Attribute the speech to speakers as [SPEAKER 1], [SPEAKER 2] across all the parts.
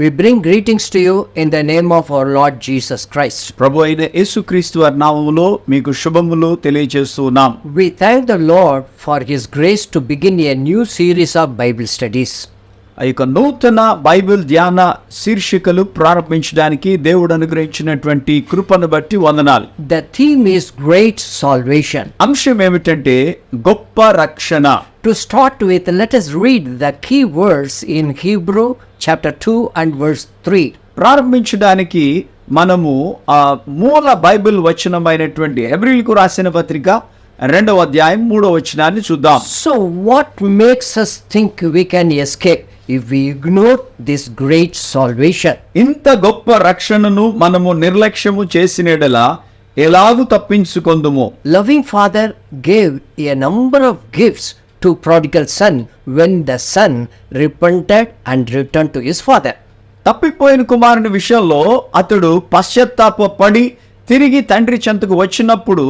[SPEAKER 1] We bring greetings to you in the name of our Lord Jesus Christ.
[SPEAKER 2] ప్రభు అయిన యేసుక్రీస్తు వారి నామములో మీకు శుభములు తెలియజేస్తున్నాం.
[SPEAKER 1] We thank the Lord for His grace to begin a new series of Bible studies.
[SPEAKER 2] ఆ యొక్క నూతన బైబిల్ ధ్యాన శీర్షికలు ప్రారంభించడానికి దేవుడు అనుగ్రహించినటువంటి కృపను బట్టి వందనాలు.
[SPEAKER 1] The theme is Great Salvation.
[SPEAKER 2] అంశం ఏమిటంటే గొప్ప రక్షణ.
[SPEAKER 1] To start with, let us read the key words in Hebrew chapter 2 and verse 3.
[SPEAKER 2] ప్రారంభించడానికి మనము ఆ మూల బైబిల్ వచనమైనటువంటి హెబ్రీయులకు రాసిన పత్రిక 2వ అధ్యాయం 3వ వచనాన్ని చూద్దాం.
[SPEAKER 1] So what makes us think we can escape if we ignore this great salvation?
[SPEAKER 2] ఇంత గొప్ప రక్షణను మనము నిర్లక్ష్యము చేసినడలా ఎలాగూ తప్పించుకొందుము?
[SPEAKER 1] Loving Father gave a number of gifts to prodigal son when the son repented and returned to his father.
[SPEAKER 2] తప్పిపోయిన కుమారుని విషయంలో అతడు పశ్చాత్తాపడి తిరిగి తండ్రి చెంతకు వచ్చినప్పుడు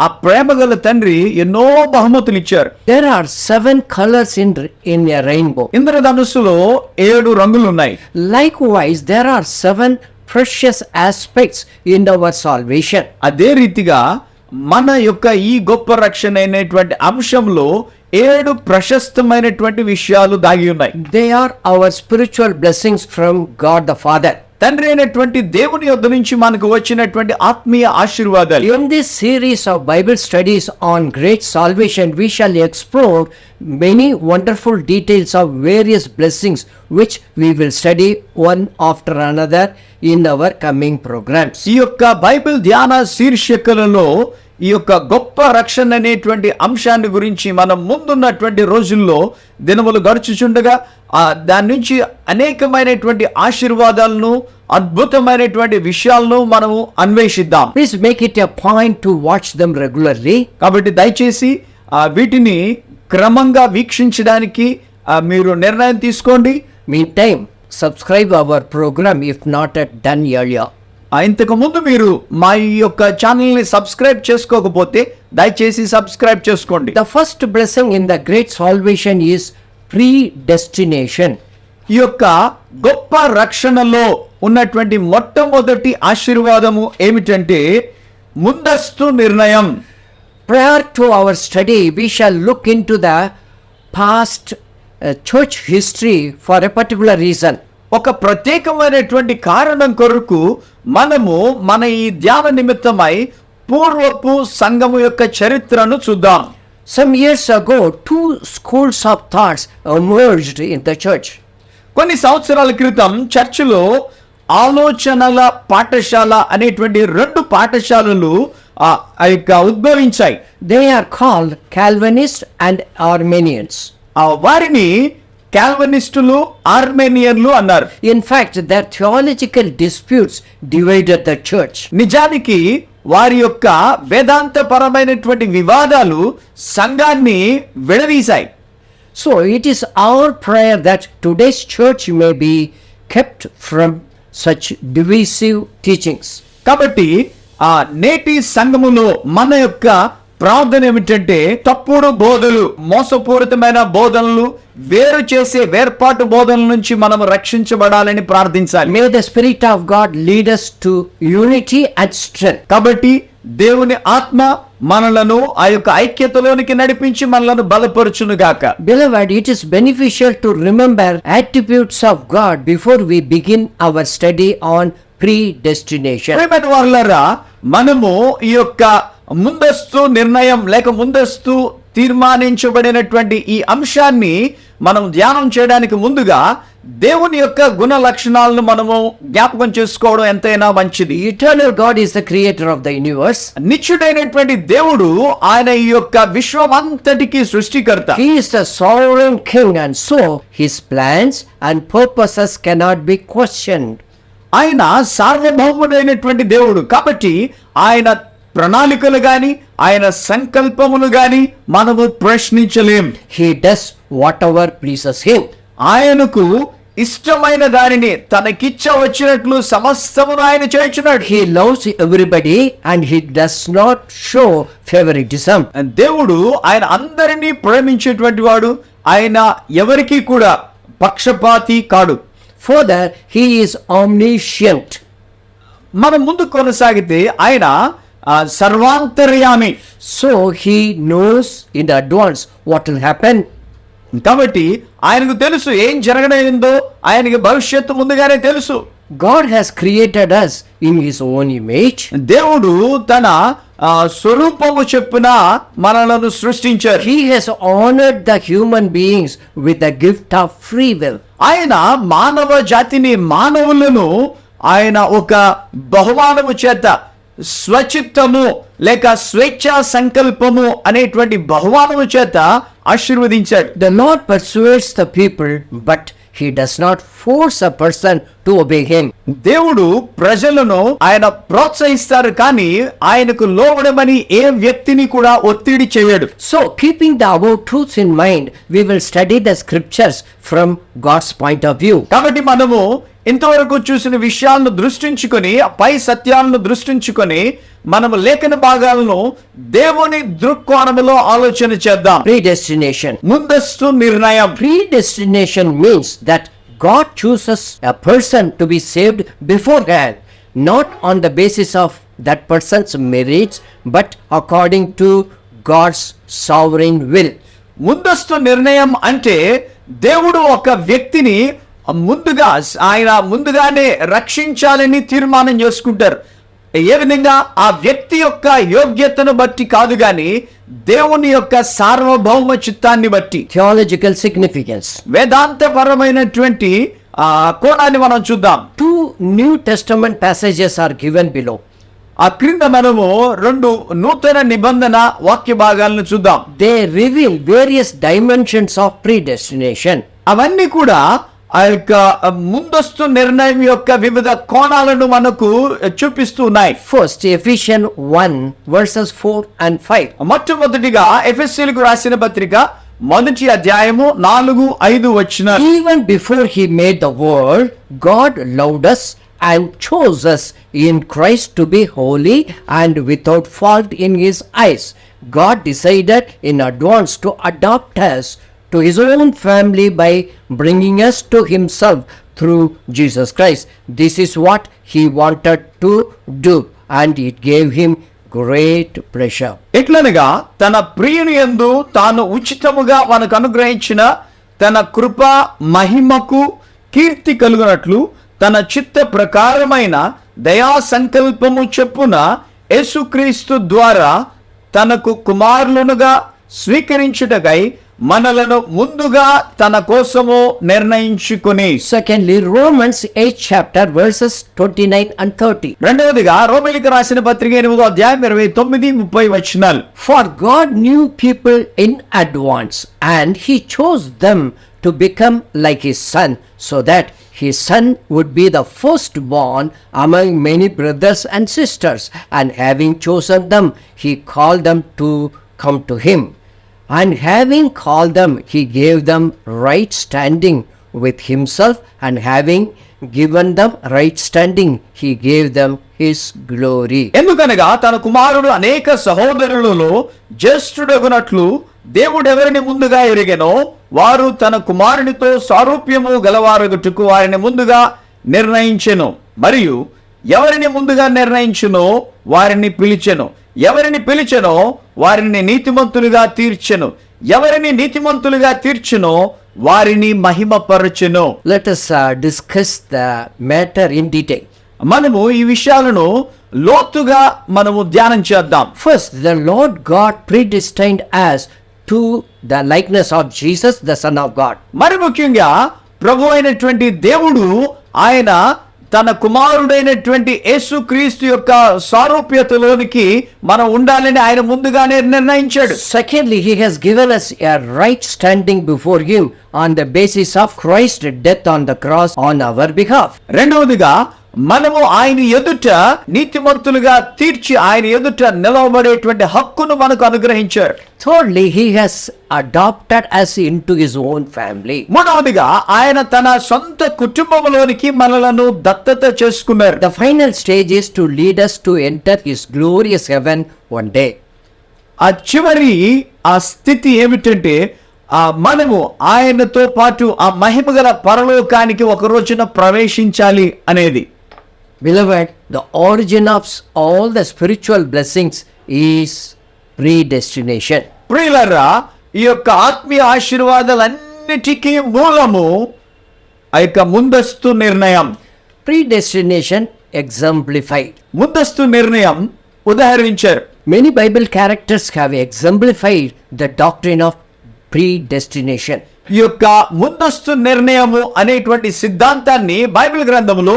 [SPEAKER 2] ఆ ప్రేమగల తండ్రి ఎన్నో బహుమతులు ఇచ్చారు.
[SPEAKER 1] There are 7 colors in a rainbow.
[SPEAKER 2] ఇంద్రధనుస్సులో 7 రంగులు ఉన్నాయి.
[SPEAKER 1] Likewise, there are 7 precious aspects in our salvation.
[SPEAKER 2] అదే రీతిగా మన యొక్క ఈ గొప్ప రక్షణ అయినటువంటి అంశంలో 7 ప్రశస్తమైనటువంటి విషయాలు దాగి ఉన్నాయి.
[SPEAKER 1] They are our spiritual blessings from God the Father.
[SPEAKER 2] తండ్రి అయినటువంటి దేవుని యొద్ద నుంచి మనకు వచ్చినటువంటి ఆత్మీయ ఆశీర్వాదాలు.
[SPEAKER 1] In this series of Bible studies on great salvation, we shall explore many wonderful details of various blessings which we will study one after another in our coming programs.
[SPEAKER 2] ఈ యొక్క బైబిల్ ధ్యాన శీర్షికలలో ఈ యొక్క గొప్ప రక్షణ అనేటువంటి అంశాన్ని గురించి మనం ముందున్నటువంటి రోజుల్లో దినములు గడుచుచుండగా దాని నుంచి అనేకమైనటువంటి ఆశీర్వాదాలను అద్భుతమైనటువంటి విషయాలను మనము అన్వేషిద్దాం.
[SPEAKER 1] Please make it a point to watch them regularly.
[SPEAKER 2] కాబట్టి దయచేసి వీటిని క్రమంగా వీక్షించడానికి మీరు నిర్ణయం తీసుకోండి.
[SPEAKER 1] Meantime, subscribe our program if not yet done earlier.
[SPEAKER 2] ఇంతకు ముందు మీరు మా ఈ యొక్క ఛానల్ని సబ్స్క్రైబ్ చేసుకోకపోతే దయచేసి సబ్స్క్రైబ్ చేసుకోండి.
[SPEAKER 1] The first blessing in the great salvation is predestination.
[SPEAKER 2] ఈ యొక్క గొప్ప రక్షణలో ఉన్నటువంటి మొట్టమొదటి ఆశీర్వాదము ఏమిటంటే ముందస్తు నిర్ణయం.
[SPEAKER 1] Prior to our study, we shall look into the past church history for a particular reason.
[SPEAKER 2] ఒక ప్రత్యేకమైనటువంటి కారణం కొరకు మనము మన ఈ ధ్యాన నిమిత్తమై పూర్వపు సంఘము యొక్క చరిత్రను చూద్దాం.
[SPEAKER 1] Some years ago, 2 schools of thoughts emerged in the church.
[SPEAKER 2] కొన్ని సంవత్సరాల క్రితం చర్చిలో ఆలోచనల పాఠశాల అనేటువంటి 2 పాఠశాలలు ఉద్భవించాయి.
[SPEAKER 1] They are called Calvinists and Arminians.
[SPEAKER 2] వారిని కాల్వినిస్టులు, ఆర్మేనియన్లు అన్నారు.
[SPEAKER 1] In fact, their theological disputes divided the church.
[SPEAKER 2] నిజానికి వారి యొక్క వేదాంతపరమైనటువంటి వివాదాలు సంఘాన్ని విడదీశాయి.
[SPEAKER 1] So it is our prayer that today's church may be kept from such divisive teachings.
[SPEAKER 2] కాబట్టి నేటి సంఘములో మన యొక్క ప్రార్థన ఏమిటంటే తప్పుడు బోధలు, మోసపూరితమైన బోధనలు, వేరు చేసే వేర్పాటు బోధనల నుంచి మనము రక్షించబడాలని ప్రార్థించాలి.
[SPEAKER 1] May the Spirit of God lead us to unity and strength.
[SPEAKER 2] కాబట్టి దేవుని ఆత్మ మనలను ఆ యొక్క ఐక్యతలోనికి నడిపించి మనలను బలపరుచును గాక.
[SPEAKER 1] Beloved, it is beneficial to remember attributes of God before we begin our study on predestination.
[SPEAKER 2] ప్రియమైన వారలారా, మనము ఈ యొక్క ముందస్తు నిర్ణయం లేక ముందస్తు తీర్మానించబడినటువంటి ఈ అంశాన్ని మనం ధ్యానం చేయడానికి ముందుగా దేవుని యొక్క గుణ లక్షణాలను మనము జ్ఞాపకం చేసుకోవడం ఎంతైనా మంచిది.
[SPEAKER 1] Eternal God is the creator of the universe.
[SPEAKER 2] నిత్యుడైనటువంటి దేవుడు ఆయన ఈ యొక్క విశ్వమంతటికి సృష్టికర్త.
[SPEAKER 1] He is the sovereign king, and so his plans and purposes cannot be questioned.
[SPEAKER 2] ఆయన సార్వభౌముడైనటువంటి దేవుడు కాబట్టి ఆయన ప్రణాళికలు గాని ఆయన సంకల్పములు గాని మనము ప్రశ్నించలేం.
[SPEAKER 1] He does whatever pleases him.
[SPEAKER 2] ఆయనకు ఇష్టమైన దానిని తనకిచ్చ వచ్చినట్లు సమస్తమును ఆయన చేయుచున్నాడు.
[SPEAKER 1] He loves everybody and he does not show favoritism.
[SPEAKER 2] దేవుడు ఆయన అందరినీ ప్రేమించేటువంటి వాడు. ఆయన ఎవరికి కూడా పక్షపాతి కాడు.
[SPEAKER 1] Further, he is omniscient.
[SPEAKER 2] మనం ముందు కొనసాగితే ఆయన సర్వాంతర్యామి.
[SPEAKER 1] So he knows in advance what will happen.
[SPEAKER 2] కాబట్టి ఆయనకు తెలుసు ఏం జరగనుందో, ఆయనకి భవిష్యత్తు ముందుగానే తెలుసు.
[SPEAKER 1] God has created us in his own image.
[SPEAKER 2] దేవుడు తన స్వరూపము చొప్పున మనలను సృష్టించారు.
[SPEAKER 1] He has honored the human beings with the gift of free will.
[SPEAKER 2] ఆయన మానవ జాతిని, మానవులను ఆయన ఒక బహుమానము చేత స్వచిత్తము లేక స్వేచ్ఛా సంకల్పము అనేటువంటి బహుమానము చేత ఆశీర్వదించాడు.
[SPEAKER 1] The Lord persuades the people, but he does not force a person to obey him.
[SPEAKER 2] దేవుడు ప్రజలను ఆయన ప్రోత్సహిస్తారు, కానీ ఆయనకు లోబడమని ఏ వ్యక్తిని కూడా ఒత్తిడి చేయడు.
[SPEAKER 1] So, keeping the above truths in mind, we will study the scriptures from God's point of view.
[SPEAKER 2] కాబట్టి మనము ఇంతవరకు చూసిన విషయాలను దృష్టించుకొని, పై సత్యాలను దృష్టించుకొని, మనము లేఖన భాగాలను దేవుని దృక్కోణములో ఆలోచన చేద్దాం.
[SPEAKER 1] Predestination.
[SPEAKER 2] ముందస్తు నిర్ణయం.
[SPEAKER 1] Predestination means that God chooses a person to be saved beforehand, not on the basis of that person's merits, but according to God's sovereign will.
[SPEAKER 2] ముందస్తు నిర్ణయం అంటే దేవుడు ఒక వ్యక్తిని ముందుగానే రక్షించాలని తీర్మానం చేసుకుంటారు. ఏ విధంగా? ఆ వ్యక్తి యొక్క యోగ్యతను బట్టి కాదు, గాని దేవుని యొక్క సార్వభౌమ చిత్తాన్ని బట్టి.
[SPEAKER 1] Theological significance.
[SPEAKER 2] వేదాంతపరమైనటువంటి కోణాన్ని మనం చూద్దాం.
[SPEAKER 1] 2 New Testament passages are given below.
[SPEAKER 2] ఆ క్రింద మనము 2 నూతన నిబంధన వాక్య భాగాలను చూద్దాం.
[SPEAKER 1] They reveal various dimensions of predestination.
[SPEAKER 2] అవన్నీ కూడా ఆ యొక్క ముందస్తు నిర్ణయం యొక్క వివిధ కోణాలను మనకు చూపిస్తూ ఉన్నాయి.
[SPEAKER 1] First, Ephesians 1 verses 4 and 5.
[SPEAKER 2] మొట్టమొదటిగా ఎఫెసీయులకు రాసిన పత్రిక 1వ అధ్యాయము 4-5 వచనాలు.
[SPEAKER 1] Even before he made the world, God loved us and chose us in Christ to be holy and without fault in his eyes. God decided in advance to adopt us to his own family by bringing us to himself through Jesus Christ. This is what he wanted to do, and it gave him great pleasure.
[SPEAKER 2] ఎట్లనగా తన ప్రియుని యందు తాను ఉచితముగా మనకు అనుగ్రహించిన తన కృప మహిమకు కీర్తి కలుగునట్లు తన చిత్త ప్రకారమైన దయా సంకల్పము చొప్పున యేసుక్రీస్తు ద్వారా తనకు కుమారులనుగా స్వీకరించుటకై మనలను ముందుగా తన కోసము నిర్ణయించుకుని.
[SPEAKER 1] Secondly, Romans 8 chapter verses 29 and 30.
[SPEAKER 2] రెండవదిగా రోమీయులకు రాసిన పత్రిక 8వ అధ్యాయం 29-30 వచనాలు.
[SPEAKER 1] For God knew people in advance, and he chose them to become like his son, so that his son would be the firstborn among many brothers and sisters. And having chosen them, he called them to come to him. And having called them, he gave them right standing with himself, and having given them right standing, he gave them his glory.
[SPEAKER 2] ఎందుకనగా తన కుమారుడు అనేక సహోదరులలో జ్యేష్ఠుడగునట్లు దేవుడు ఎవరిని ముందుగా ఎరిగెనో వారు తన కుమారునితో సారూప్యము గలవారగుటకు వారిని ముందుగా నిర్ణయించెను. మరియు ఎవరిని ముందుగా నిర్ణయించునో వారిని పిలిచెను. ఎవరిని పిలిచెనో వారిని నీతిమంతులుగా తీర్చెను. ఎవరిని నీతిమంతులుగా తీర్చెనో వారిని మహిమపరచెను.
[SPEAKER 1] Let us discuss the matter in detail.
[SPEAKER 2] మనము ఈ విషయాలను లోతుగా మనము ధ్యానం చేద్దాం.
[SPEAKER 1] First, the Lord God predestined us to the likeness of Jesus, the Son of God.
[SPEAKER 2] మరి ముఖ్యంగా ప్రభు అయినటువంటి దేవుడు ఆయన తన కుమారుడైనటువంటి యేసుక్రీస్తు యొక్క సారూప్యతలోనికి మనం ఉండాలని ఆయన ముందుగానే నిర్ణయించాడు.
[SPEAKER 1] Secondly, he has given us a right standing before him on the basis of Christ's death on the cross on our behalf.
[SPEAKER 2] రెండవదిగా మనము ఆయన ఎదుట నీతిమంతులుగా తీర్చి ఆయన ఎదుట నిలవబడేటువంటి హక్కును మనకు అనుగ్రహించాడు.
[SPEAKER 1] Thirdly, he has adopted us into his own family.
[SPEAKER 2] మూడవదిగా ఆయన తన సొంత కుటుంబంలోనికి మనలను దత్తత చేసుకున్నారు.
[SPEAKER 1] The final stage is to lead us to enter his glorious heaven one day.
[SPEAKER 2] ఆ చివరి ఆ స్థితి ఏమిటంటే మనము ఆయనతో పాటు ఆ మహిమగల పరలోకానికి ఒక రోజున ప్రవేశించాలి అనేది.
[SPEAKER 1] Beloved, the origin of all the spiritual blessings is predestination.
[SPEAKER 2] ప్రియులారా, ఈ యొక్క ఆత్మీయ ఆశీర్వాదాలన్నిటికీ మూలము ఆ యొక్క ముందస్తు నిర్ణయం.
[SPEAKER 1] Predestination exemplified.
[SPEAKER 2] ముందస్తు నిర్ణయం ఉదాహరించారు.
[SPEAKER 1] Many Bible characters have exemplified the doctrine of predestination.
[SPEAKER 2] ఈ యొక్క ముందస్తు నిర్ణయము అనేటువంటి సిద్ధాంతాన్ని బైబిల్ గ్రంథంలో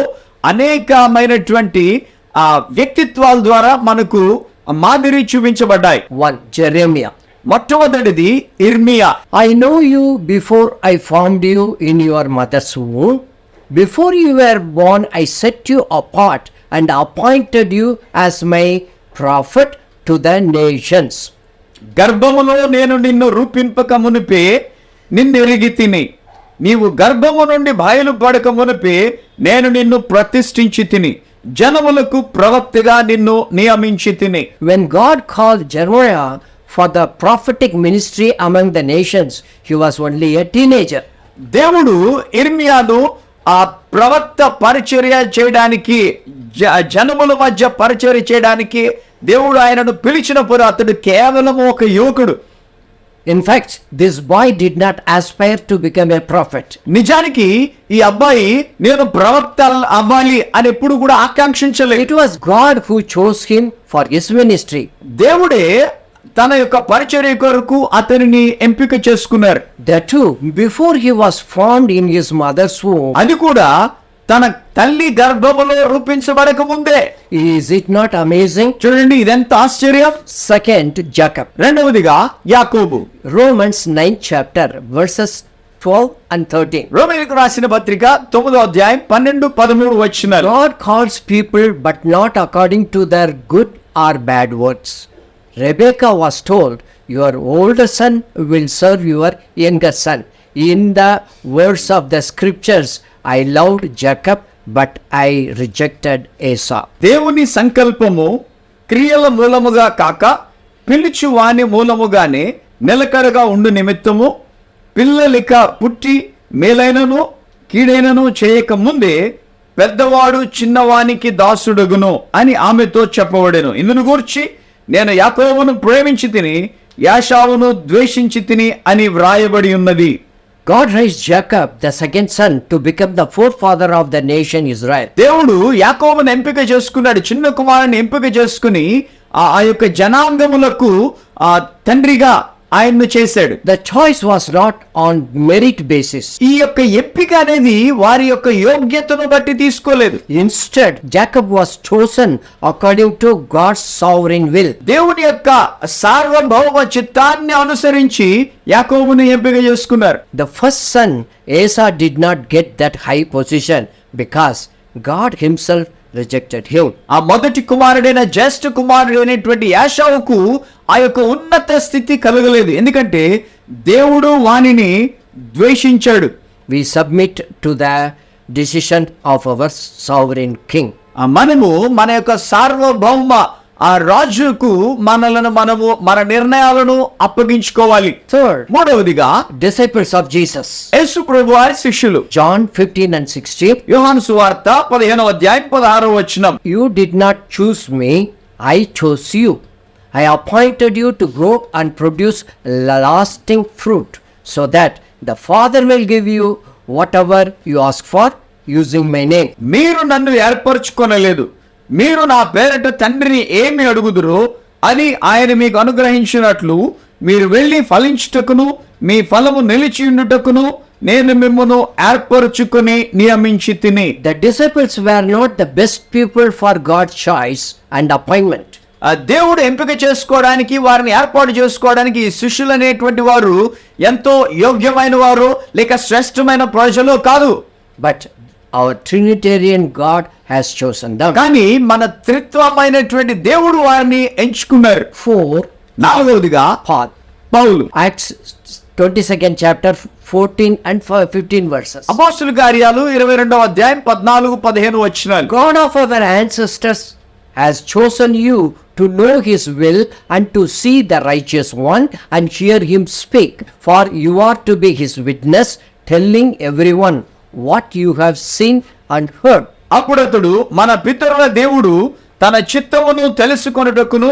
[SPEAKER 2] అనేకమైనటువంటి వ్యక్తిత్వాల ద్వారా మనకు మాదిరి చూపించబడ్డాయి.
[SPEAKER 1] 1. Jeremiah.
[SPEAKER 2] మొట్టమొదటిది ఇర్మియా.
[SPEAKER 1] I know you before I formed you in your mother's womb. Before you were born, I set you apart and appointed you as my prophet to the nations.
[SPEAKER 2] గర్భములో నేను నిన్ను రూపింపక మునిపే నిన్నెరిగి తిని, నీవు గర్భము నుండి బయలుపడక మునిపే నేను నిన్ను ప్రతిష్ఠించి తిని, జనములకు ప్రవక్తగా నిన్ను నియమించి తిని.
[SPEAKER 1] When God called Jeremiah for the prophetic ministry among the nations, he was only a teenager.
[SPEAKER 2] దేవుడు ఇర్మియాను ఆ ప్రవక్త పరిచర్య చేయడానికి, జనముల మధ్య పరిచర్య చేయడానికి దేవుడు ఆయనను పిలిచినప్పుడు అతడు కేవలం ఒక యువకుడు.
[SPEAKER 1] In fact, this boy did not aspire to become a prophet.
[SPEAKER 2] నిజానికి ఈ అబ్బాయి నేను ప్రవక్త అవ్వాలి అని ఎప్పుడు కూడా ఆకాంక్షించలేదు.
[SPEAKER 1] It was God who chose him for his ministry.
[SPEAKER 2] దేవుడే తన యొక్క పరిచర్య కొరకు అతనిని ఎంపిక చేసుకున్నారు.
[SPEAKER 1] That too, before he was formed in his mother's womb.
[SPEAKER 2] అది కూడా తన తల్లి గర్భములో రూపించబడక ముందే.
[SPEAKER 1] Is it not amazing?
[SPEAKER 2] చూడండి, ఇదెంత ఆశ్చర్యం.
[SPEAKER 1] Second, Jacob.
[SPEAKER 2] రెండవదిగా యాకోబు.
[SPEAKER 1] Romans 9 chapter verses 12 and 13.
[SPEAKER 2] రోమీయులకు రాసిన పత్రిక 9వ అధ్యాయం 12-13 వచనాలు.
[SPEAKER 1] God calls people but not according to their good or bad works. Rebekah was told, your older son will serve your younger son. In the words of the scriptures, I loved Jacob but I rejected Esau.
[SPEAKER 2] దేవుని సంకల్పము క్రియల మూలముగా కాక పిలుచు వాని మూలముగానే నిలకడగా ఉండు నిమిత్తము, పిల్లలిక పుట్టి మేలైనను కీడైనను చేయక ముందే పెద్దవాడు చిన్నవానికి దాసుడగును అని ఆమెతో చెప్పబడెను. ఇందును గూర్చి నేను యాకోబును ప్రేమించి తిని యాషావును ద్వేషించి తిని అని వ్రాయబడి ఉన్నది.
[SPEAKER 1] God raised Jacob, the second son, to become the forefather of the nation Israel.
[SPEAKER 2] దేవుడు యాకోబును ఎంపిక చేసుకున్నాడు, చిన్న కుమారుని ఎంపిక చేసుకుని ఆ యొక్క జనాంగములకు తండ్రిగా ఆయన్ను చేశాడు.
[SPEAKER 1] The choice was not on merit basis.
[SPEAKER 2] ఈ యొక్క ఎంపిక అనేది వారి యొక్క యోగ్యతను బట్టి తీసుకోలేదు.
[SPEAKER 1] Instead, Jacob was chosen according to God's sovereign will.
[SPEAKER 2] దేవుని యొక్క సార్వభౌమ చిత్తాన్ని అనుసరించి యాకోబును ఎంపిక చేసుకున్నారు.
[SPEAKER 1] The first son, Esau, did not get that high position because God himself rejected him.
[SPEAKER 2] ఆ మొదటి కుమారుడైన జ్యేష్ఠ కుమారుడైనటువంటి యాషావుకు ఆ యొక్క ఉన్నత స్థితి కలగలేదు, ఎందుకంటే దేవుడు వానిని ద్వేషించాడు.
[SPEAKER 1] We submit to the decision of our sovereign king.
[SPEAKER 2] మనము మన యొక్క సార్వభౌమ ఆ రాజుకు మనము మన నిర్ణయాలను అప్పగించుకోవాలి.
[SPEAKER 1] Third,
[SPEAKER 2] మూడవదిగా
[SPEAKER 1] disciples of Jesus.
[SPEAKER 2] యేసు ప్రభువారి శిష్యులు.
[SPEAKER 1] John 15 and 16.
[SPEAKER 2] యోహాను సువార్త 15వ అధ్యాయం 16వ వచనం.
[SPEAKER 1] You did not choose me, I chose you. I appointed you to grow and produce lasting fruit, so that the Father will give you whatever you ask for using my name.
[SPEAKER 2] మీరు నన్ను ఏర్పరచుకొనలేదు, మీరు నా పేరట తండ్రిని ఏమి అడుగుదురో అని ఆయన మీకు అనుగ్రహించినట్లు మీరు వెళ్ళి ఫలించుటకును మీ ఫలము నిలిచి ఉండుటకును నేను మిమ్మల్ని ఏర్పరచుకొని నియమించి తిని.
[SPEAKER 1] The disciples were not the best people for God's choice and appointment.
[SPEAKER 2] దేవుడు ఎంపిక చేసుకోవడానికి, వారిని ఏర్పాటు చేసుకోవడానికి ఈ శిష్యులు అనేటువంటి వారు ఎంతో యోగ్యమైన వారు లేక శ్రేష్టమైన ప్రజలు కాదు.
[SPEAKER 1] But our Trinitarian God has chosen them.
[SPEAKER 2] కానీ మన త్రిత్వమైనటువంటి దేవుడు వారిని ఎంచుకున్నారు.
[SPEAKER 1] 4.
[SPEAKER 2] నాలుగవదిగా
[SPEAKER 1] Paul.
[SPEAKER 2] Paul.
[SPEAKER 1] Acts 22nd chapter 14 and 15 verses.
[SPEAKER 2] అపోస్తలుల కార్యాలు 22వ అధ్యాయం 14-15 వచనాలు.
[SPEAKER 1] God of our ancestors has chosen you to know his will and to see the righteous one and hear him speak, for you are to be his witness, telling everyone what you have seen and heard.
[SPEAKER 2] అప్పుడతడు మన పితరుల దేవుడు తన చిత్తమును తెలుసుకొనుటకును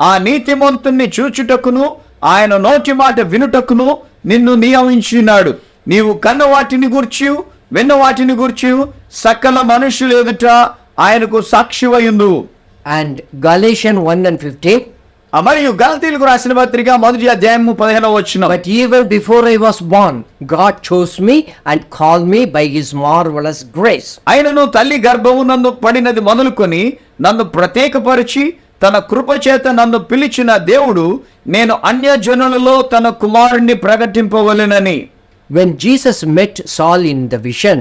[SPEAKER 2] ఆ నీతిమంతుణ్ణి చూచుటకును ఆయన నోటి మాట వినుటకును నిన్ను నియమించినాడు. నీవు కన్న వాటిని గూర్చి విన్న వాటిని గూర్చి సకల మనుషులు ఎదుట ఆయనకు సాక్షివయుండు.
[SPEAKER 1] And Galatians 1:15.
[SPEAKER 2] మరియు గలతీయులకు రాసిన పత్రిక 1వ అధ్యాయము 15వ వచనం.
[SPEAKER 1] But even before I was born, God chose me and called me by his marvelous grace.
[SPEAKER 2] ఆయనను తల్లి గర్భమునందు పడినది మొదలుకొని నన్ను ప్రత్యేకపరిచి తన కృపచేత నన్ను పిలిచిన దేవుడు నేను అన్యజనులలో తన కుమారుణ్ణి ప్రకటింపవలెనని.
[SPEAKER 1] When Jesus met Saul in the vision,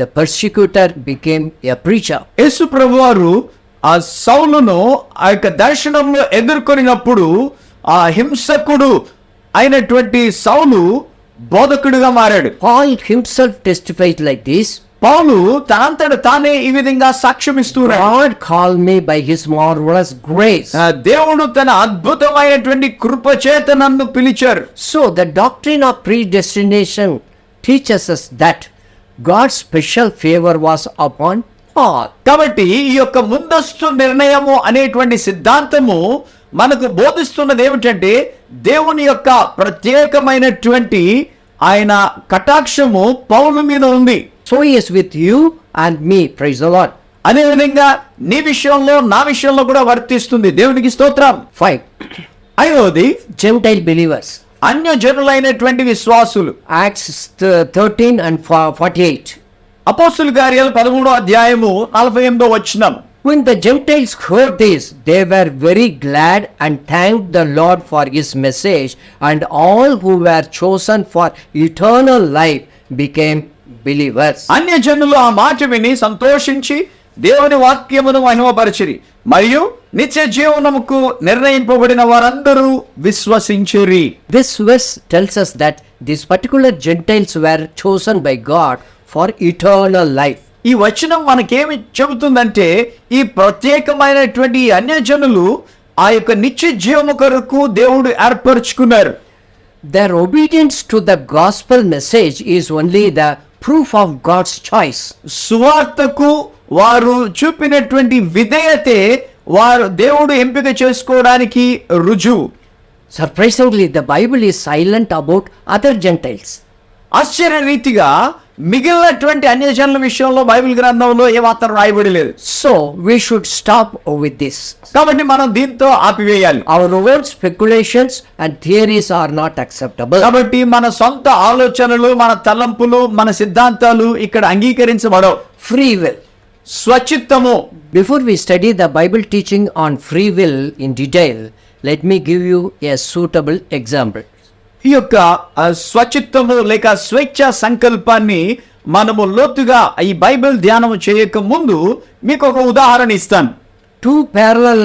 [SPEAKER 1] the persecutor became a preacher.
[SPEAKER 2] యేసు ప్రభువారు ఆ సౌలును ఆ యొక్క దర్శనంలో ఎదుర్కొనినప్పుడు ఆ హింసకుడు అయినటువంటి సౌలు బోధకుడిగా మారాడు.
[SPEAKER 1] Paul himself testified like this.
[SPEAKER 2] పౌలు తనంతట తానే ఈ విధంగా సాక్ష్యమిస్తున్నాడు.
[SPEAKER 1] God called me by his marvelous grace.
[SPEAKER 2] దేవుడు తన అద్భుతమైనటువంటి కృప చేత నన్ను పిలిచారు.
[SPEAKER 1] So the doctrine of predestination teaches us that God's special favor was upon Paul.
[SPEAKER 2] కాబట్టి ఈ యొక్క ముందస్తు నిర్ణయము అనేటువంటి సిద్ధాంతము మనకు బోధిస్తున్నది ఏమిటంటే దేవుని యొక్క ప్రత్యేకమైనటువంటి ఆయన కటాక్షము పౌలు మీద ఉంది.
[SPEAKER 1] So he is with you and me. Praise the Lord.
[SPEAKER 2] అదే విధంగా నీ విషయంలో నా విషయంలో కూడా వర్తిస్తుంది. దేవునికి స్తోత్రం.
[SPEAKER 1] 5.
[SPEAKER 2] ఐదవది
[SPEAKER 1] Gentile believers.
[SPEAKER 2] అన్యజనులైనటువంటి విశ్వాసులు.
[SPEAKER 1] Acts 13 and 48.
[SPEAKER 2] అపోస్తుల కార్యాలు 13వ అధ్యాయము 48వ వచనం.
[SPEAKER 1] When the Gentiles heard this, they were very glad and thanked the Lord for his message, and all who were chosen for eternal life became believers.
[SPEAKER 2] అన్యజనులు ఆ మాట విని సంతోషించి దేవుని వాక్యమును మహిమపరచిరి మరియు నిత్య జీవనముకు నిర్ణయింపబడిన వారందరూ విశ్వసించిరి.
[SPEAKER 1] This verse tells us that these particular Gentiles were chosen by God for eternal life.
[SPEAKER 2] ఈ వచనం మనకేమి చెబుతుందంటే ఈ ప్రత్యేకమైనటువంటి అన్యజనులు ఆ యొక్క నిత్య జీవము కొరకు దేవుడు ఏర్పరచుకున్నారు.
[SPEAKER 1] Their obedience to the gospel message is only the proof of God's choice.
[SPEAKER 2] సువార్తకు వారు చూపినటువంటి విధేయతే వారు దేవుడు ఎంపిక చేసుకోవడానికి రుజువు.
[SPEAKER 1] Surprisingly, the Bible is silent about other Gentiles.
[SPEAKER 2] ఆశ్చర్య రీతిగా మిగిలినటువంటి అన్యజనుల విషయంలో బైబిల్ గ్రంథంలో ఏమాత్రం రాయబడి లేదు.
[SPEAKER 1] So, we should stop with this.
[SPEAKER 2] కాబట్టి మనం దీంతో ఆపివేయాలి.
[SPEAKER 1] Our own speculations and theories are not acceptable.
[SPEAKER 2] కాబట్టి మన సొంత ఆలోచనలు, మన తలంపులు, మన సిద్ధాంతాలు ఇక్కడ అంగీకరించబడవు.
[SPEAKER 1] Free will.
[SPEAKER 2] స్వచిత్తము.
[SPEAKER 1] Before we study the Bible teaching on free will in detail, let me give you a suitable example.
[SPEAKER 2] ఈ యొక్క స్వచిత్తము లేక స్వేచ్ఛ సంకల్పాన్ని మనము లోతుగా ఈ బైబిల్ ధ్యానము చేయక ముందు మీకు ఒక ఉదాహరణ ఇస్తాను.
[SPEAKER 1] Two parallel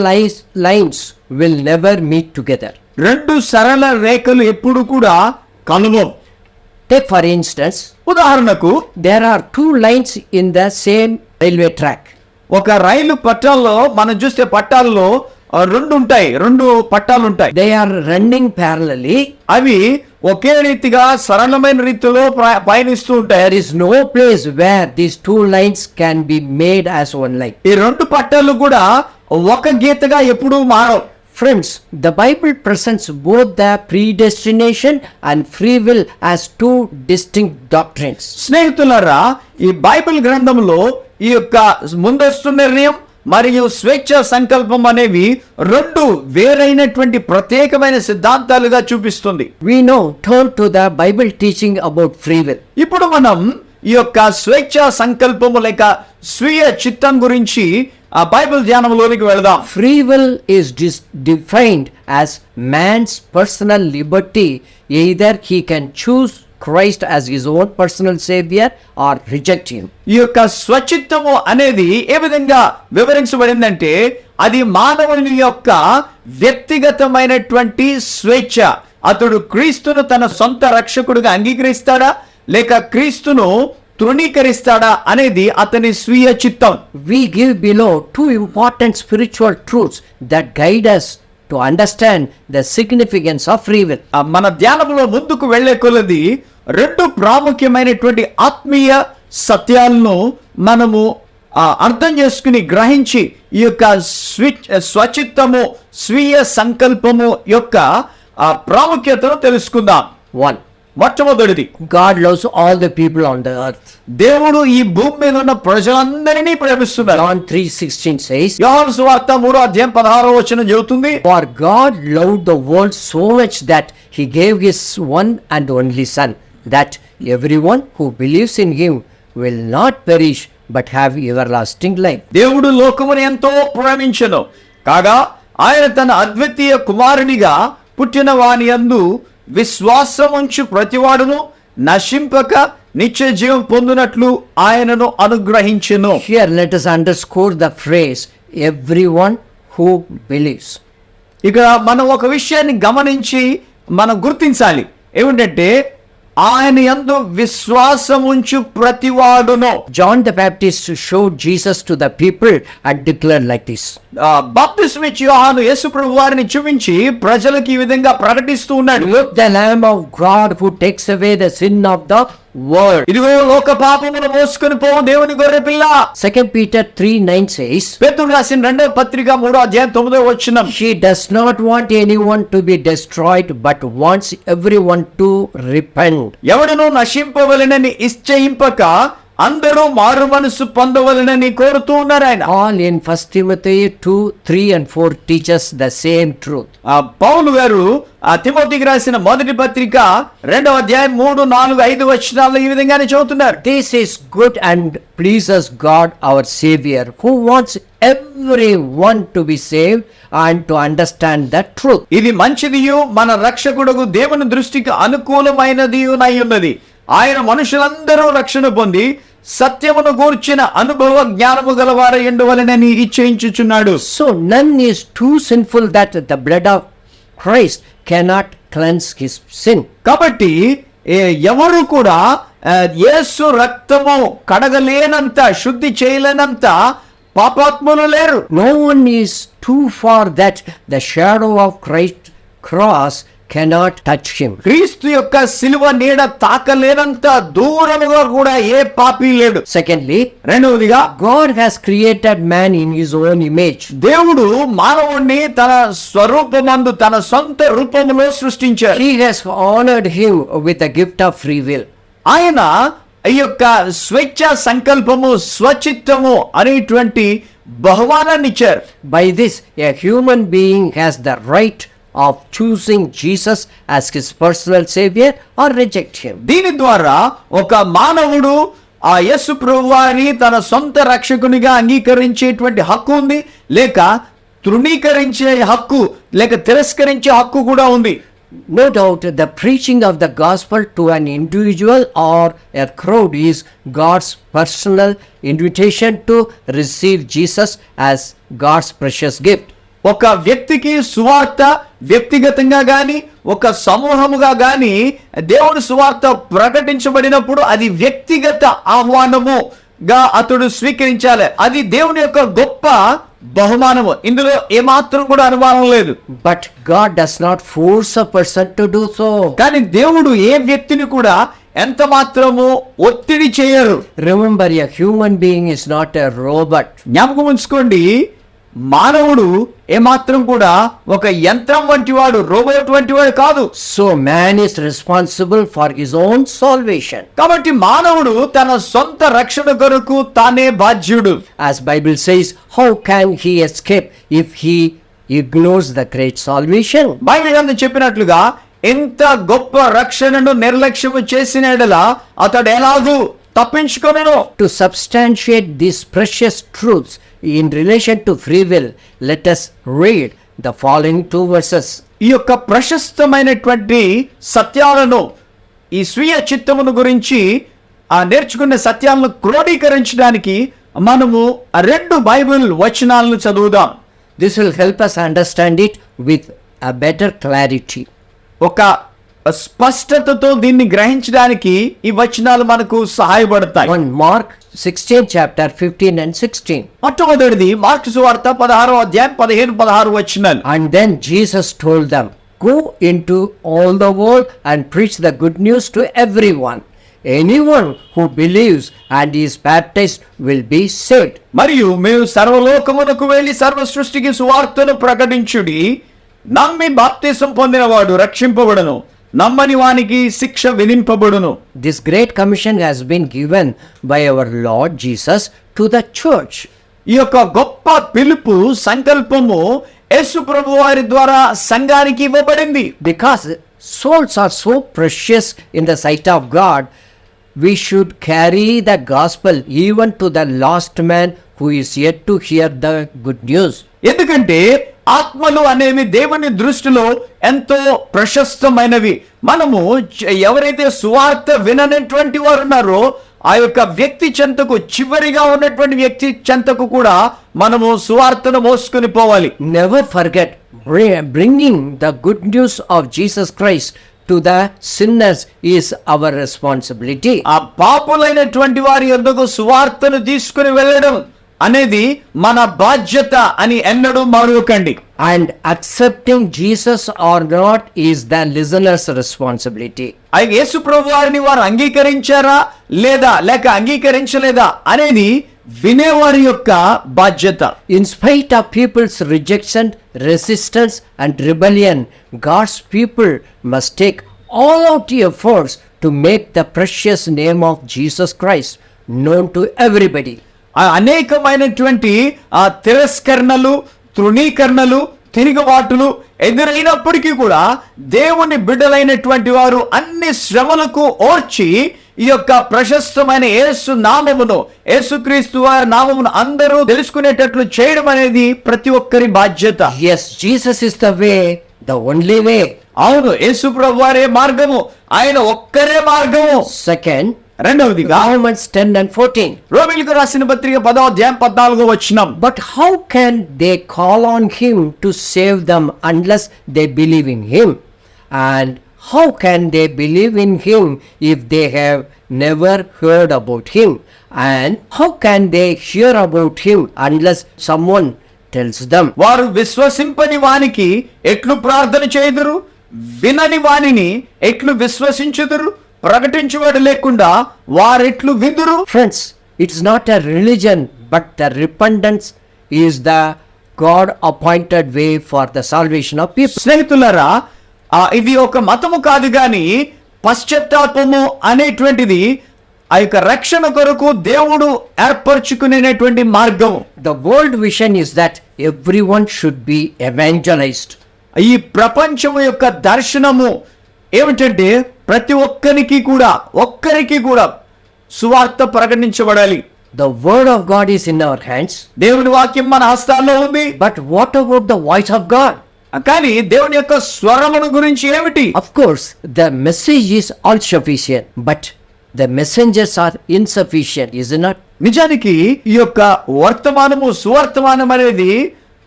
[SPEAKER 1] lines will never meet together.
[SPEAKER 2] రెండు సరళ రేఖలు ఎప్పుడు కూడా కలువవు.
[SPEAKER 1] Take for instance,
[SPEAKER 2] ఉదాహరణకు
[SPEAKER 1] there are two lines in the same railway track.
[SPEAKER 2] ఒక రైలు పట్టాల్లో మనం చూస్తే పట్టాల్లో రెండు పట్టాలు ఉంటాయి.
[SPEAKER 1] They are running parallelly.
[SPEAKER 2] అవి ఒకే రీతిగా సరళమైన రీతిలో పయనిస్తూ ఉంటాయి.
[SPEAKER 1] There is no place where these two lines can be made as one line.
[SPEAKER 2] ఈ రెండు పట్టాలు కూడా ఒక గీతగా ఎప్పుడూ మారవు.
[SPEAKER 1] Friends, the Bible presents both the predestination and free will as two distinct doctrines.
[SPEAKER 2] స్నేహితులారా, ఈ బైబిల్ గ్రంథంలో ఈ యొక్క ముందస్తు నిర్ణయం మరియు స్వేచ్ఛ సంకల్పం అనేవి రెండు వేరైనటువంటి ప్రత్యేకమైన సిద్ధాంతాలుగా చూపిస్తుంది.
[SPEAKER 1] We know, turn to the Bible teaching about free will.
[SPEAKER 2] ఇప్పుడు మనం ఈ యొక్క స్వేచ్ఛ సంకల్పము లేక స్వీయ చిత్తం గురించి ఆ బైబిల్ ధ్యానంలోనికి వెళదాం.
[SPEAKER 1] Free will is defined as man's personal liberty. Either he can choose Christ as his own personal savior or reject him.
[SPEAKER 2] ఈ యొక్క స్వచిత్తము అనేది ఏ విధంగా వివరించబడిందంటే అది మానవుని యొక్క వ్యక్తిగతమైనటువంటి స్వేచ్ఛ. అతడు క్రీస్తును తన సొంత రక్షకుడిగా అంగీకరిస్తాడా లేక క్రీస్తును తృణీకరిస్తాడా అనేది అతని స్వీయ చిత్తం.
[SPEAKER 1] We give below two important spiritual truths that guide us to understand the significance of free will.
[SPEAKER 2] మన ధ్యానంలో ముందుకు వెళ్లే కొలది రెండు ప్రాముఖ్యమైనటువంటి ఆత్మీయ సత్యాలను మనము అర్థం చేసుకుని గ్రహించి ఈ యొక్క స్వచిత్తము స్వీయ సంకల్పము యొక్క ప్రాముఖ్యతను తెలుసుకుందాం.
[SPEAKER 1] 1.
[SPEAKER 2] మొట్టమొదటిది,
[SPEAKER 1] God loves all the people on the earth.
[SPEAKER 2] దేవుడు ఈ భూమి మీద ఉన్న ప్రజలందరినీ ప్రేమిస్తున్నారు.
[SPEAKER 1] John 3:16 says,
[SPEAKER 2] యోహాను సువార్త 3:16 చెబుతుంది,
[SPEAKER 1] For God loved the world so much that he gave his one and only Son, that everyone who believes in him will not perish but have everlasting life.
[SPEAKER 2] దేవుడు లోకమును ఎంతో ప్రేమించెను కాగా ఆయన తన అద్వితీయ కుమారునిగా పుట్టిన వాని యందు విశ్వాసముంచు ప్రతివాడును నశింపక నిత్య జీవం పొందునట్లు ఆయనను అనుగ్రహించెను.
[SPEAKER 1] Here let us underscore the phrase, everyone who believes.
[SPEAKER 2] ఇక్కడ మనం ఒక విషయాన్ని గమనించి మనం గుర్తించాలి. ఏమిటంటే ఆయన యందు విశ్వాసముంచు ప్రతివాడును.
[SPEAKER 1] John the Baptist showed Jesus to the people and declared like this.
[SPEAKER 2] బాప్తిస్మిచ్చి యోహాను యేసు ప్రభు వారిని చూపించి ప్రజలకు ఈ విధంగా ప్రకటిస్తూ ఉన్నాడు.
[SPEAKER 1] Look, the Lamb of God who takes away the sin of the world.
[SPEAKER 2] ఇదిగో లోక పాపమును మోసుకొని పోవు దేవుని గొర్రె పిల్ల.
[SPEAKER 1] 2 Peter 3:9 says,
[SPEAKER 2] పేతురు రాసిన 2వ పత్రిక 3:9
[SPEAKER 1] She does not want anyone to be destroyed, but wants everyone to repent.
[SPEAKER 2] ఎవడును నశింపవలెనని ఇచ్చయింపక అందరూ మారు మనసు పొందవలెనని కోరుతూ ఉన్నారు ఆయన.
[SPEAKER 1] All in 1 Timothy 2:3 and 4 teaches the same truth.
[SPEAKER 2] పౌలు గారు తిమోతికి రాసిన 1వ పత్రిక 2వ అధ్యాయం 3, 4, 5 వచనాల్లో ఈ విధంగానే చదువుతున్నారు.
[SPEAKER 1] This is good and pleases God our Savior, who wants everyone to be saved and to understand the truth.
[SPEAKER 2] ఇది మంచిదియు మన రక్షకుడగు దేవుని దృష్టికి అనుకూలమైనదియు నై ఉన్నది. ఆయన మనుషులందరూ రక్షణ పొంది సత్యమును గూర్చిన అనుభవ జ్ఞానము గలవారై ఉండవలెనని ఇచ్ఛయించుచున్నాడు.
[SPEAKER 1] So none is too sinful that the blood of Christ cannot cleanse his sin.
[SPEAKER 2] కాబట్టి ఎవరు కూడా యేసు రక్తము కడగలేనంత శుద్ధి చేయలేనంత పాపాత్ములు లేరు.
[SPEAKER 1] No one is too far that the shadow of Christ's cross cannot touch him.
[SPEAKER 2] క్రీస్తు యొక్క సిలువ నీడ తాకలేనంత దూరముగా కూడా ఏ పాపి లేడు.
[SPEAKER 1] Secondly,
[SPEAKER 2] రెండవదిగా
[SPEAKER 1] God has created man in his own image.
[SPEAKER 2] దేవుడు మానవుణ్ణి తన స్వరూపమందు తన సొంత రూపములో సృష్టించారు.
[SPEAKER 1] He has honored him with the gift of free will.
[SPEAKER 2] ఆయన ఈ యొక్క స్వేచ్ఛ సంకల్పము స్వచిత్తము అనేటువంటి బహుమానాన్ని ఇచ్చారు.
[SPEAKER 1] By this, a human being has the right of choosing Jesus as his personal savior or reject him.
[SPEAKER 2] దీని ద్వారా ఒక మానవుడు ఆ యేసు ప్రభువారిని తన సొంత రక్షకునిగా అంగీకరించేటువంటి హక్కు ఉంది, లేక తృణీకరించే హక్కు, లేక తిరస్కరించే హక్కు కూడా ఉంది.
[SPEAKER 1] No doubt the preaching of the gospel to an individual or a crowd is God's personal invitation to receive Jesus as God's precious gift.
[SPEAKER 2] ఒక వ్యక్తికి సువార్త వ్యక్తిగతంగా గాని ఒక సమూహముగా గాని దేవుని సువార్త ప్రకటించబడినప్పుడు అది వ్యక్తిగత ఆహ్వానముగా అతడు స్వీకరించాలి. అది దేవుని యొక్క గొప్ప బహుమానము. ఇందులో ఏమాత్రం కూడా అనుమానం లేదు.
[SPEAKER 1] But God does not force a person to do so.
[SPEAKER 2] కానీ దేవుడు ఏ వ్యక్తిని కూడా ఎంత మాత్రము ఒత్తిడి చేయరు.
[SPEAKER 1] Remember, a human being is not a robot.
[SPEAKER 2] జ్ఞాపకం ఉంచుకోండి, మానవుడు ఏమాత్రం కూడా ఒక యంత్రం వంటి వాడు, రోబోట్ వంటి వాడు కాదు.
[SPEAKER 1] So man is responsible for his own salvation.
[SPEAKER 2] కాబట్టి మానవుడు తన సొంత రక్షణ కొరకు తానే బాధ్యుడు.
[SPEAKER 1] As Bible says, how can he escape if he ignores the great salvation?
[SPEAKER 2] Bible గ్రంథం చెప్పినట్లుగా ఎంత గొప్ప రక్షణను నిర్లక్ష్యము చేసిన యెడల అతడు ఎలాగూ తప్పించుకొనెను.
[SPEAKER 1] To substantiate these precious truths in relation to free will, let us read the following 2 verses.
[SPEAKER 2] ఈ యొక్క ప్రశస్తమైనటువంటి సత్యాలను, ఈ స్వీయ చిత్తమును గురించి నేర్చుకునే సత్యాలను క్రోడీకరించడానికి మనము 2 బైబిల్ వచనాలను చదువుదాం.
[SPEAKER 1] This will help us understand it with a better clarity.
[SPEAKER 2] ఒక స్పష్టతతో దీన్ని గ్రహించడానికి ఈ వచనాలు మనకు సహాయపడతాయి.
[SPEAKER 1] On Mark 16 chapter 15 and 16.
[SPEAKER 2] మొట్టమొదటిది మార్కు సువార్త 16వ అధ్యాయం 15-16 వచనాలు.
[SPEAKER 1] And then Jesus told them, go into all the world and preach the good news to everyone. Anyone who believes and is baptized will be saved.
[SPEAKER 2] మరియు మేము సర్వలోకమునకు వెళ్ళి సర్వ సృష్టికి సువార్తను ప్రకటించుడి. నమ్మి బాప్తిసం పొందినవాడు రక్షింపబడును, నమ్మని వానికి శిక్ష విధింపబడును.
[SPEAKER 1] This great commission has been given by our Lord Jesus to the church.
[SPEAKER 2] ఈ యొక్క గొప్ప పిలుపు సంకల్పము యేసు ప్రభు వారి ద్వారా సంఘానికి ఇవ్వబడింది.
[SPEAKER 1] Because souls are so precious in the sight of God, we should carry the gospel even to the lost man who is yet to hear the good news.
[SPEAKER 2] ఎందుకంటే ఆత్మలు అనేవి దేవుని దృష్టిలో ఎంతో ప్రశస్తమైనవి. మనము ఎవరైతే సువార్త విననటువంటి వారు ఉన్నారో ఆ యొక్క వ్యక్తి చెంతకు, చివరిగా ఉన్నటువంటి వ్యక్తి చెంతకు కూడా మనము సువార్తను మోసుకొని పోవాలి.
[SPEAKER 1] Never forget, bringing the good news of Jesus Christ to the sinners is our responsibility.
[SPEAKER 2] ఆ పాపులైనటువంటి వారి యొద్దకు సువార్తను తీసుకుని వెళ్ళడం అనేది మన బాధ్యత అని ఎన్నడూ మరువకండి.
[SPEAKER 1] And accepting Jesus or not is the listener's responsibility.
[SPEAKER 2] అయితే యేసు ప్రభు వారిని వారు అంగీకరించారా లేదా లేక అంగీకరించలేదా అనేది వినేవారి యొక్క బాధ్యత.
[SPEAKER 1] In spite of people's rejection, resistance and rebellion, God's people must take all out the efforts to make the precious name of Jesus Christ known to everybody.
[SPEAKER 2] అనేకమైనటువంటి ఆ తిరస్కరణలు, తృణీకరణలు, తిరుగుబాటులు ఎదురైనప్పటికీ కూడా దేవుని బిడ్డలైనటువంటి వారు అన్ని శ్రమలకు ఓర్చి ఈ యొక్క ప్రశస్తమైన యేసు నామమును, యేసుక్రీస్తు వారి నామమును అందరూ తెలుసుకునేటట్లు చేయడం అనేది ప్రతి ఒక్కరి బాధ్యత.
[SPEAKER 1] Yes, Jesus is the way, the only way.
[SPEAKER 2] అవును, యేసు ప్రభు వారే మార్గము, ఆయన ఒక్కరే మార్గము.
[SPEAKER 1] Second,
[SPEAKER 2] రెండవదిగా
[SPEAKER 1] Romans 10 and 14.
[SPEAKER 2] రోమీయులకు రాసిన పత్రిక 10వ అధ్యాయం 14వ వచనం.
[SPEAKER 1] But how can they call on him to save them unless they believe in him? And how can they believe in him if they have never heard about him? And how can they hear about him unless someone tells them?
[SPEAKER 2] వారు విశ్వసింపని వానికి ఎట్లు ప్రార్థన చేయుదురు? వినని వానిని ఎట్లు విశ్వసించుదురు? ప్రకటించువాడు లేకుండా వారెట్లు విందురు?
[SPEAKER 1] Friends, it's not a religion, but the repentance is the God appointed way for the salvation of people.
[SPEAKER 2] స్నేహితులారా, ఇది ఒక మతము కాదు గాని పశ్చాత్తాపము అనేటువంటిది ఆ యొక్క రక్షణ కొరకు దేవుడు ఏర్పరచుకునేటువంటి మార్గం.
[SPEAKER 1] The world vision is that everyone should be evangelized.
[SPEAKER 2] ఈ ప్రపంచము యొక్క దర్శనము ఏమిటంటే ప్రతి ఒక్కరికి కూడా సువార్త ప్రకటించబడాలి.
[SPEAKER 1] The word of God is in our hands.
[SPEAKER 2] దేవుని వాక్యం మన హస్తాల్లో ఉంది.
[SPEAKER 1] But what about the voice of God?
[SPEAKER 2] కానీ దేవుని యొక్క స్వరమును గురించి ఏమిటి?
[SPEAKER 1] Of course, the message is all sufficient, but the messengers are insufficient, is it not?
[SPEAKER 2] నిజానికి ఈ యొక్క వర్తమానము, సువర్తమానం అనేది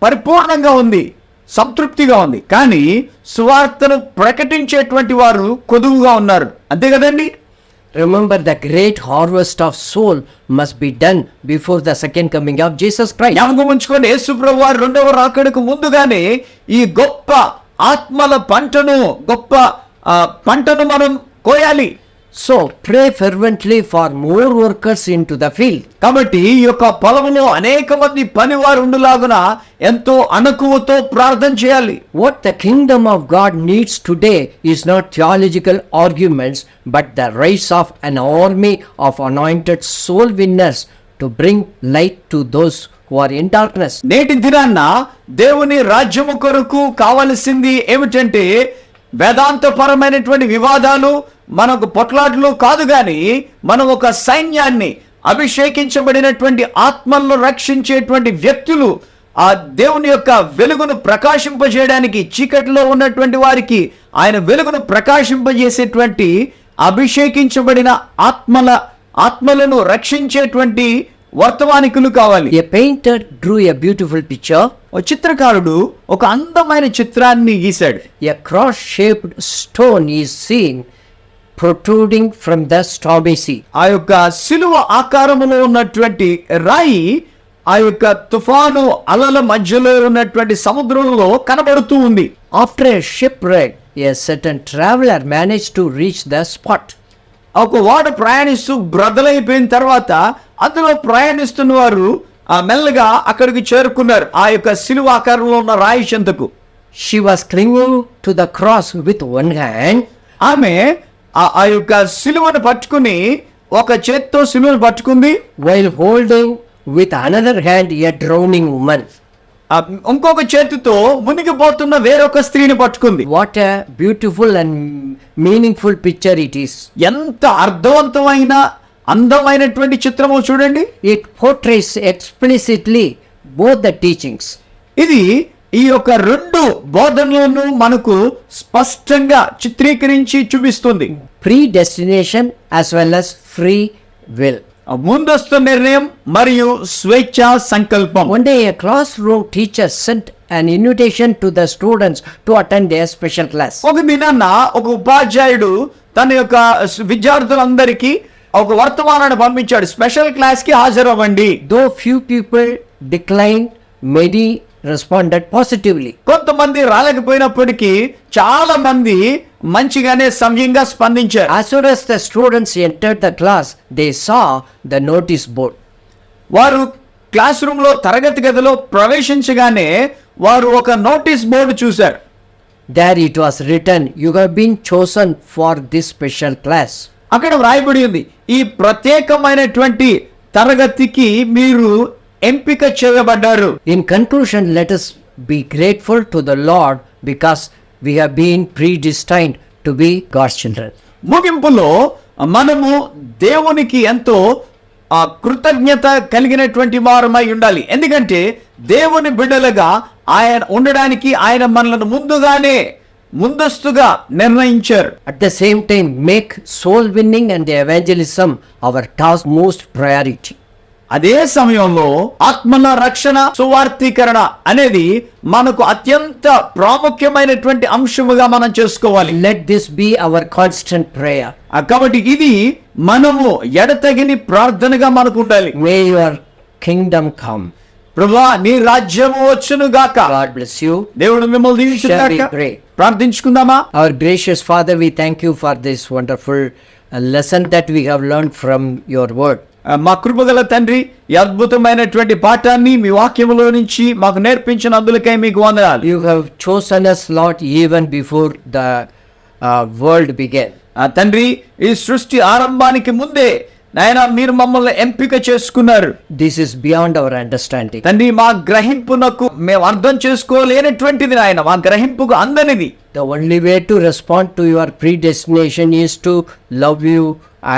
[SPEAKER 2] పరిపూర్ణంగా ఉంది, సంతృప్తిగా ఉంది. కానీ సువార్తను ప్రకటించేటువంటి వారు కొదువుగా ఉన్నారు. అంతే కదండి?
[SPEAKER 1] Remember, the great harvest of soul must be done before the second coming of Jesus Christ.
[SPEAKER 2] జ్ఞాపకం ఉంచుకోండి, యేసు ప్రభువు వారి రెండవ రాకడకు ముందుగానే ఈ గొప్ప ఆత్మల పంటను మనం కోయాలి.
[SPEAKER 1] So pray fervently for more workers into the field.
[SPEAKER 2] కాబట్టి ఈ యొక్క పొలంలో అనేక మంది పనివారు ఉండులాగున ఎంతో అణకువతో ప్రార్థన చేయాలి.
[SPEAKER 1] What the kingdom of God needs today is not theological arguments, but the rise of an army of anointed soul winners to bring light to those who are in darkness.
[SPEAKER 2] నేటి దినాన్న దేవుని రాజ్యము కొరకు కావలసింది ఏమిటంటే వేదాంతపరమైనటువంటి వివాదాలు, మనకు పొట్లాట్లు కాదు గాని మనం ఒక సైన్యాన్ని, అభిషేకించబడినటువంటి ఆత్మలను రక్షించేటువంటి వ్యక్తులు, ఆ దేవుని యొక్క వెలుగును ప్రకాశింపజేయడానికి, చీకటిలో ఉన్నటువంటి వారికి ఆయన వెలుగును ప్రకాశింపజేసేటువంటి అభిషేకించబడిన ఆత్మలను రక్షించేటువంటి వర్తమానికులు కావాలి.
[SPEAKER 1] A painter drew a beautiful picture.
[SPEAKER 2] ఓ చిత్రకారుడు ఒక అందమైన చిత్రాన్ని గీశాడు.
[SPEAKER 1] A cross-shaped stone is seen protruding from the stormy sea.
[SPEAKER 2] ఆ యొక్క సిలువ ఆకారములో ఉన్నటువంటి రాయి ఆ యొక్క తుఫాను అలల మధ్యలో ఉన్నటువంటి సముద్రంలో కనబడుతూ ఉంది.
[SPEAKER 1] After a shipwreck, a certain traveler managed to reach the spot.
[SPEAKER 2] ఒక ఓడ ప్రయాణిస్తూ బ్రదలైపోయిన తర్వాత అందులో ప్రయాణిస్తున్న వారు మెల్లగా అక్కడికి చేరుకున్నారు, ఆ యొక్క సిలువ ఆకారంలో ఉన్న రాయి చెంతకు.
[SPEAKER 1] She was clinging to the cross with one hand.
[SPEAKER 2] ఆమె ఆ యొక్క సిలువను పట్టుకుని ఒక చేత్తో సిలువను పట్టుకుంది,
[SPEAKER 1] while holding with another hand a drowning woman.
[SPEAKER 2] ఇంకొక చేతితో మునిగిపోతున్న వేరొక స్త్రీని పట్టుకుంది.
[SPEAKER 1] What a beautiful and meaningful picture it is.
[SPEAKER 2] ఎంత అర్థవంతమైన అందమైనటువంటి చిత్రమో చూడండి.
[SPEAKER 1] It portrays explicitly both the teachings.
[SPEAKER 2] ఇది ఈ యొక్క రెండు బోధనలను మనకు స్పష్టంగా చిత్రీకరించి చూపిస్తుంది.
[SPEAKER 1] Predestination as well as free will.
[SPEAKER 2] ముందస్తు నిర్ణయం మరియు స్వేచ్ఛా సంకల్పం.
[SPEAKER 1] One day a classroom teacher sent an invitation to the students to attend a special class.
[SPEAKER 2] ఒక దినాన్న ఒక ఉపాధ్యాయుడు తన యొక్క విద్యార్థులందరికీ ఒక వర్తమానాన్ని పంపించాడు, స్పెషల్ క్లాస్ కి హాజరవ్వండి.
[SPEAKER 1] Though few people declined, many responded positively.
[SPEAKER 2] కొంతమంది రాలేకపోయినప్పటికీ చాలా మంది మంచిగానే సమయంగా స్పందించారు.
[SPEAKER 1] As soon as the students entered the class, they saw the notice board.
[SPEAKER 2] వారు క్లాస్ రూమ్ లో తరగతి గదిలో ప్రవేశించగానే వారు ఒక నోటీస్ బోర్డు చూశారు.
[SPEAKER 1] There it was written, "You have been chosen for this special class."
[SPEAKER 2] అక్కడ వ్రాయబడి ఉంది, ఈ ప్రత్యేకమైనటువంటి తరగతికి మీరు ఎంపిక చేయబడ్డారు.
[SPEAKER 1] In conclusion, let us be grateful to the Lord because we have been predestined to be God's children.
[SPEAKER 2] ముగింపులో మనము దేవునికి ఎంతో కృతజ్ఞత కలిగినటువంటి వారమై ఉండాలి. ఎందుకంటే దేవుని బిడ్డలుగా ఆయన ఉండడానికి ఆయన మనలను ముందస్తుగా నిర్ణయించారు.
[SPEAKER 1] At the same time, make soul winning and evangelism our task most priority.
[SPEAKER 2] అదే సమయంలో ఆత్మల రక్షణ సువార్తీకరణ అనేది మనకు అత్యంత ప్రాముఖ్యమైనటువంటి అంశముగా మనం చేసుకోవాలి.
[SPEAKER 1] Let this be our constant prayer.
[SPEAKER 2] కాబట్టి ఇది మనము ఎడతెగని ప్రార్థనగా మనకు ఉండాలి.
[SPEAKER 1] May your kingdom come.
[SPEAKER 2] ప్రభువా నీ రాజ్యము వచ్చును గాక.
[SPEAKER 1] God bless you.
[SPEAKER 2] దేవుడు మిమ్మల్ని దీవించును
[SPEAKER 1] Shall we
[SPEAKER 2] గాక.
[SPEAKER 1] pray?
[SPEAKER 2] ప్రార్థించుకుందామా?
[SPEAKER 1] Our gracious Father, we thank you for this wonderful lesson that we have learned from your word.
[SPEAKER 2] మా కృపగల తండ్రి, ఈ అద్భుతమైనటువంటి పాఠాన్ని మీ వాక్యములో నుంచి మాకు నేర్పించినందులకై మీకు వందనాలు.
[SPEAKER 1] You have chosen us, Lord, even before the world began.
[SPEAKER 2] తండ్రి, ఈ సృష్టి ఆరంభానికి ముందే నాయన మీరు మమ్మల్ని ఎంపిక చేసుకున్నారు.
[SPEAKER 1] This is beyond our understanding.
[SPEAKER 2] తండ్రి, మా గ్రహింపునకు మేము అర్థం చేసుకోలేనటువంటిది నాయన, మా గ్రహింపుకు అందనిది.
[SPEAKER 1] The only way to respond to your predestination is to love you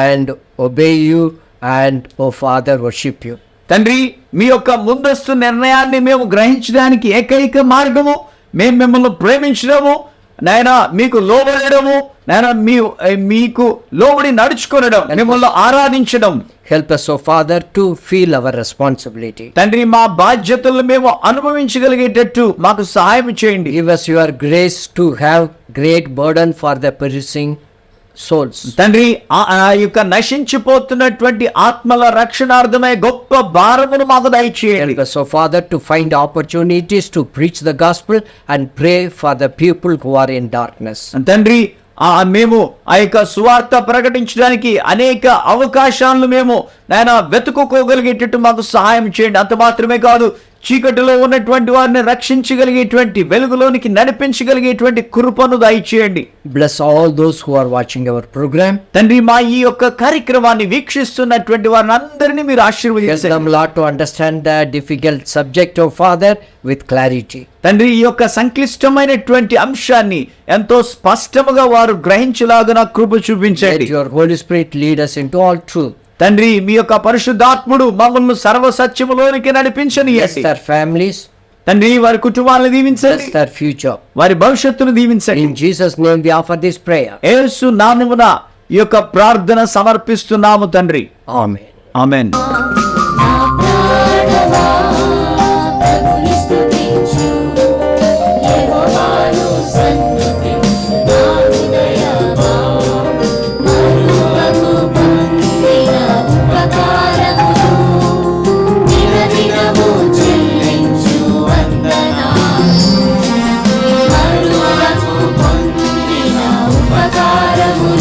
[SPEAKER 1] and obey you and, oh Father, worship you.
[SPEAKER 2] తండ్రి, మీ యొక్క ముందస్తు నిర్ణయాన్ని మేము గ్రహించడానికి ఏకైక మార్గము మేము మిమ్మల్ని ప్రేమించడము నాయన, మీకు లోబడము నాయన, మీకు లోబడి నడుచుకొనడం, మిమ్మల్ని ఆరాధించడం.
[SPEAKER 1] Help us, oh Father, to feel our responsibility.
[SPEAKER 2] తండ్రి, మా బాధ్యతలు మేము అనుభవించగలిగేటట్టు మాకు సహాయం చేయండి.
[SPEAKER 1] Give us your grace to have great burden for the perishing souls.
[SPEAKER 2] తండ్రి, ఆ యొక్క నశించిపోతున్నటువంటి ఆత్మల రక్షణార్థమై గొప్ప భారమును మాకు దయచేయండి.
[SPEAKER 1] Help us, oh Father, to find opportunities to preach the gospel and pray for the people who are in darkness.
[SPEAKER 2] తండ్రి, మేము ఆ యొక్క సువార్త ప్రకటించడానికి అనేక అవకాశాలను మేము నాయన వెతుక్కోగలిగేటట్టు మాకు సహాయం చేయండి. అంత మాత్రమే కాదు, చీకటిలో ఉన్నటువంటి వారిని రక్షించగలిగేటువంటి, వెలుగులోనికి నడిపించగలిగేటువంటి కృపను దయచేయండి.
[SPEAKER 1] Bless all those who are watching our program.
[SPEAKER 2] తండ్రి, మా ఈ యొక్క కార్యక్రమాన్ని వీక్షిస్తున్నటువంటి వారిని అందరినీ మీరు
[SPEAKER 1] Help
[SPEAKER 2] ఆశీర్వదించండి.
[SPEAKER 1] them, Lord, to understand the difficult subject of Father with clarity.
[SPEAKER 2] తండ్రి, ఈ యొక్క సంక్లిష్టమైనటువంటి అంశాన్ని ఎంతో స్పష్టముగా వారు గ్రహించలాగున కృప
[SPEAKER 1] Let
[SPEAKER 2] చూపించండి.
[SPEAKER 1] your Holy Spirit lead us into all truth.
[SPEAKER 2] తండ్రి, మీ యొక్క పరిశుద్ధాత్ముడు మమ్మల్ని సర్వ సత్యములోనికి నడిపించని.
[SPEAKER 1] Bless their families.
[SPEAKER 2] తండ్రి, వారి కుటుంబాలను దీవించండి,
[SPEAKER 1] Bless their future.
[SPEAKER 2] వారి భవిష్యత్తును దీవించండి.
[SPEAKER 1] In Jesus' name we offer this prayer.
[SPEAKER 2] యేసు నామమున ఈ యొక్క ప్రార్థన సమర్పిస్తున్నాము తండ్రి.
[SPEAKER 1] Amen.
[SPEAKER 2] ఆమేన్.
[SPEAKER 3] నా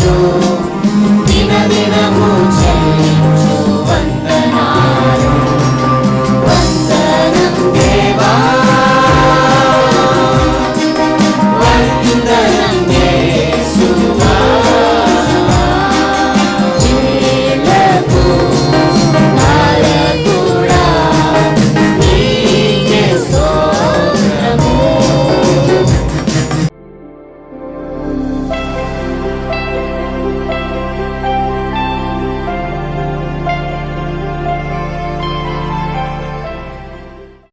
[SPEAKER 1] you.